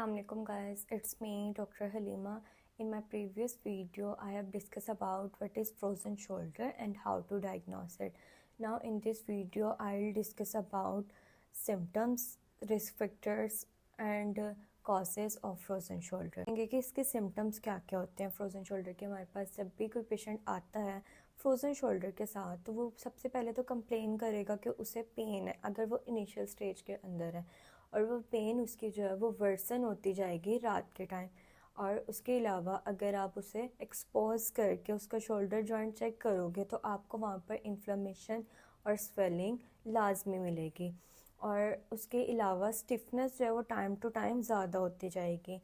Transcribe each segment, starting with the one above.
Assalamualaikum guys, it's me Dr. Halima. In my previous video I have discussed about what is frozen shoulder and how to diagnose it. Now in this video I'll discuss about symptoms, risk factors and causes of frozen shoulder. देखेंगे कि इसके symptoms क्या क्या होते हैं frozen shoulder के। हमारे पास जब भी कोई पेशेंट आता है फ्रोज़न शोल्डर के साथ तो वो सबसे पहले तो कंप्लेन करेगा कि उसे पेन है, अगर वो इनिशियल स्टेज के अंदर है, और वो पेन उसकी जो है वो वर्सन होती जाएगी रात के टाइम। और उसके अलावा अगर आप उसे एक्सपोज करके उसका शोल्डर जॉइंट चेक करोगे तो आपको वहाँ पर इन्फ्लेमेशन और स्वेलिंग लाजमी मिलेगी। और उसके अलावा स्टिफनेस जो है वो टाइम टू टाइम ज़्यादा होती जाएगी।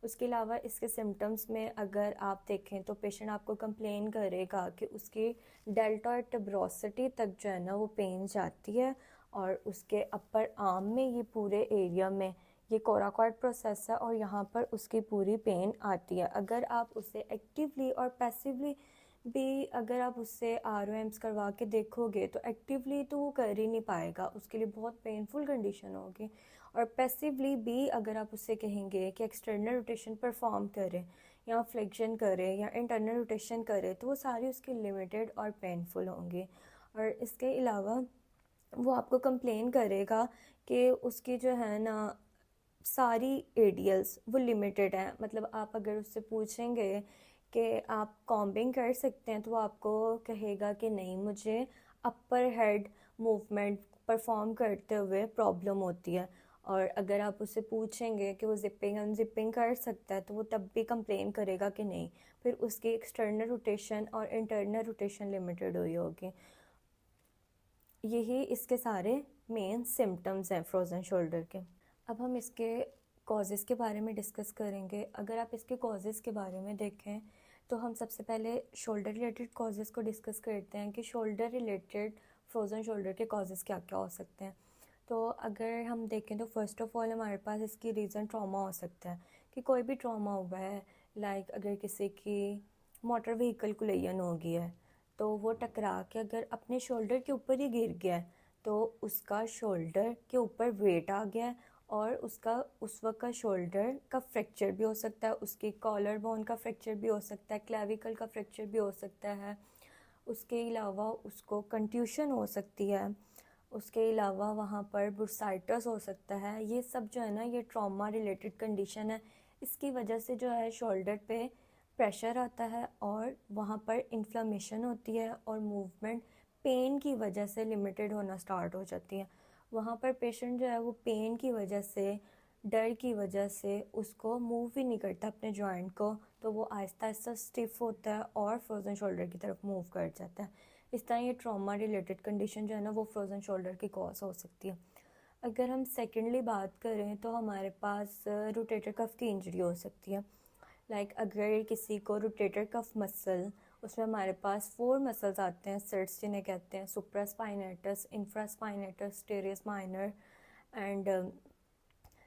उसके अलावा इसके सिम्टम्स में अगर आप देखें तो पेशेंट आपको कंप्लेन करेगा कि उसकी डेल्टॉइड टब्रोसिटी तक जो है ना वो पेन जाती है, और उसके अपर आर्म में ये पूरे एरिया में ये कोराकॉइड प्रोसेस है और यहाँ पर उसकी पूरी पेन आती है। अगर आप उसे एक्टिवली और पैसिवली भी अगर आप उससे ROMs करवा के देखोगे तो एक्टिवली तो वो कर ही नहीं पाएगा, उसके लिए बहुत पेनफुल कंडीशन होगी। और पैसिवली भी अगर आप उससे कहेंगे कि एक्सटर्नल रोटेशन परफॉर्म करे या फ्लेक्शन करे या इंटरनल रोटेशन करे तो वो सारी उसकी लिमिटेड और पेनफुल होंगी। और इसके अलावा वो आपको कंप्लेन करेगा कि उसकी जो है ना सारी एडियल्स वो लिमिटेड हैं। मतलब आप अगर उससे पूछेंगे कि आप कॉम्बिंग कर सकते हैं तो वो आपको कहेगा कि नहीं, मुझे अपर हेड मूवमेंट परफॉर्म करते हुए प्रॉब्लम होती है। और अगर आप उससे पूछेंगे कि वो जिपिंग अनजिपिंग कर सकता है तो वो तब भी कंप्लेन करेगा कि नहीं, फिर उसकी एक्सटर्नल रोटेशन और इंटरनल रोटेशन लिमिटेड हुई होगी। यही इसके सारे मेन सिम्टम्स हैं फ्रोज़न शोल्डर के। अब हम इसके कॉजेज़ के बारे में डिस्कस करेंगे। अगर आप इसके कॉजेज़ के बारे में देखें तो हम सबसे पहले शोल्डर रिलेटेड कॉजेज़ को डिस्कस करते हैं कि शोल्डर रिलेटेड फ्रोज़न शोल्डर के कॉजेज़ क्या क्या हो सकते हैं। तो अगर हम देखें तो फर्स्ट ऑफ ऑल हमारे पास इसकी रीज़न ट्रॉमा हो सकता है कि कोई भी ट्रॉमा हुआ है। लाइक अगर किसी की मोटर व्हीकल कोलिजन हो गई है तो वो टकरा के अगर अपने शोल्डर के ऊपर ही गिर गया है तो उसका शोल्डर के ऊपर वेट आ गया है और उसका उस वक्त का शोल्डर का फ्रैक्चर भी हो सकता है, उसकी कॉलर बोन का फ्रैक्चर भी हो सकता है, क्लेविकल का फ्रैक्चर भी हो सकता है। उसके अलावा उसको कंट्यूशन हो सकती है। उसके अलावा वहाँ पर बुर्साइटिस हो सकता है। ये सब जो है ना ये ट्रॉमा रिलेटेड कंडीशन है। इसकी वजह से जो है शोल्डर पे प्रेशर आता है और वहाँ पर इन्फ्लेमेशन होती है और मूवमेंट पेन की वजह से लिमिटेड होना स्टार्ट हो जाती है। वहाँ पर पेशेंट जो है वो पेन की वजह से, डर की वजह से उसको मूव ही नहीं करता अपने जॉइंट को, तो वो आहिस्ता आहिस्ता स्टिफ होता है और फ्रोज़न शोल्डर की तरफ मूव कर जाता है। इस तरह ये ट्रॉमा रिलेटेड कंडीशन जो है ना वो फ्रोज़न शोल्डर की कॉज हो सकती है। अगर हम सेकेंडली बात करें तो हमारे पास रोटेटर कफ की इंजरी हो सकती है। लाइक अगर किसी को रोटेटर कफ मसल, उसमें हमारे पास 4 मसल्स आते हैं, सर्ट्स जिन्हें कहते हैं, supraspinatus, infraspinatus, teres minor and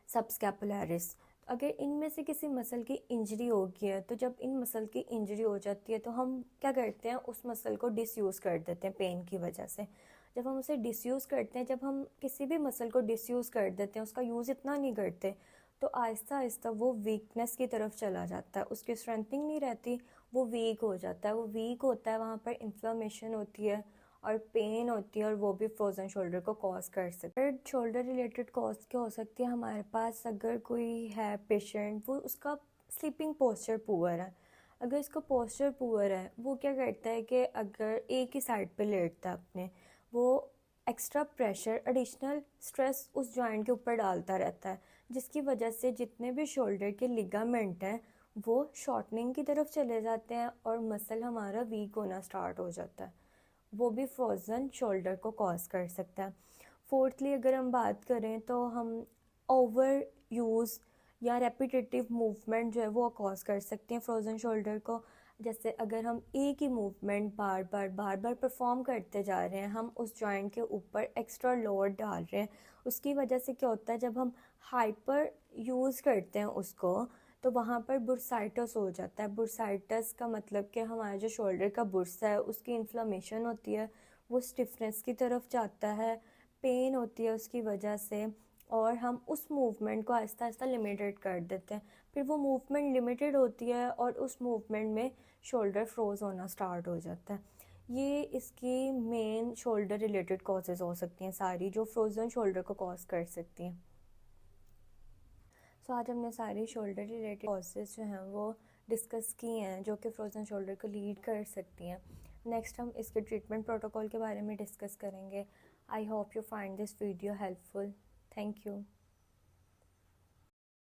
subscapularis. अगर इनमें से किसी मसल की इंजरी हो गई है तो जब इन मसल की इंजरी हो जाती है तो हम क्या करते हैं, उस मसल को डिसयूज़ कर देते हैं पेन की वजह से। जब हम उसे डिसयूज़ करते हैं, जब हम किसी भी मसल को डिसयूज़ कर देते हैं, उसका यूज़ इतना नहीं करते, तो आहिस्ता आहिस्ता वो वीकनेस की तरफ चला जाता है, उसकी स्ट्रेंथनिंग नहीं रहती, वो वीक हो जाता है। वो वीक होता है, वहाँ पर इन्फ्लेमेशन होती है और पेन होती है और वो भी फ्रोज़न शोल्डर को कॉज कर सकती है। शोल्डर रिलेटेड कॉज क्या हो सकती है हमारे पास, अगर कोई है पेशेंट वो उसका स्लीपिंग पोस्चर पुअर है। अगर इसका पोस्चर पुअर है, वो क्या करता है कि अगर एक ही साइड पे लेटता है अपने, वो एक्स्ट्रा प्रेशर, एडिशनल स्ट्रेस उस जॉइंट के ऊपर डालता रहता है, जिसकी वजह से जितने भी शोल्डर के लिगामेंट हैं वो शॉर्टनिंग की तरफ चले जाते हैं और मसल हमारा वीक होना स्टार्ट हो जाता है। वो भी फ्रोज़न शोल्डर को कॉज कर सकता है। फोर्थली अगर हम बात करें तो हम ओवर यूज़ या रेपिटेटिव मूवमेंट जो है वो कॉज कर सकते हैं फ्रोज़न शोल्डर को। जैसे अगर हम एक ही मूवमेंट बार बार परफॉर्म करते जा रहे हैं, हम उस जॉइंट के ऊपर एक्स्ट्रा लोड डाल रहे हैं, उसकी वजह से क्या होता है, जब हम हाइपर यूज़ करते हैं उसको तो वहाँ पर बुर्साइटिस हो जाता है। बुर्साइटिस का मतलब कि हमारा जो शोल्डर का बुर्सा है उसकी इन्फ्लेमेशन होती है, वो स्टिफनेस की तरफ जाता है, पेन होती है उसकी वजह से, और हम उस मूवमेंट को आहिस्ता आहिस्ता लिमिटेड कर देते हैं। फिर वो मूवमेंट लिमिटेड होती है और उस मूवमेंट में शोल्डर फ्रोज होना स्टार्ट हो जाता है। ये इसकी मेन शोल्डर रिलेटेड कॉजेज़ हो सकती हैं सारी, जो फ्रोज़न शोल्डर को कॉज कर सकती हैं। सो आज हमने सारी शोल्डर रिलेटेड कॉजेज़ जो हैं वो डिस्कस की हैं, जो कि फ्रोज़न शोल्डर को लीड कर सकती हैं। नेक्स्ट हम इसके ट्रीटमेंट प्रोटोकॉल के बारे में डिस्कस करेंगे। I hope you find this video helpful. Thank you.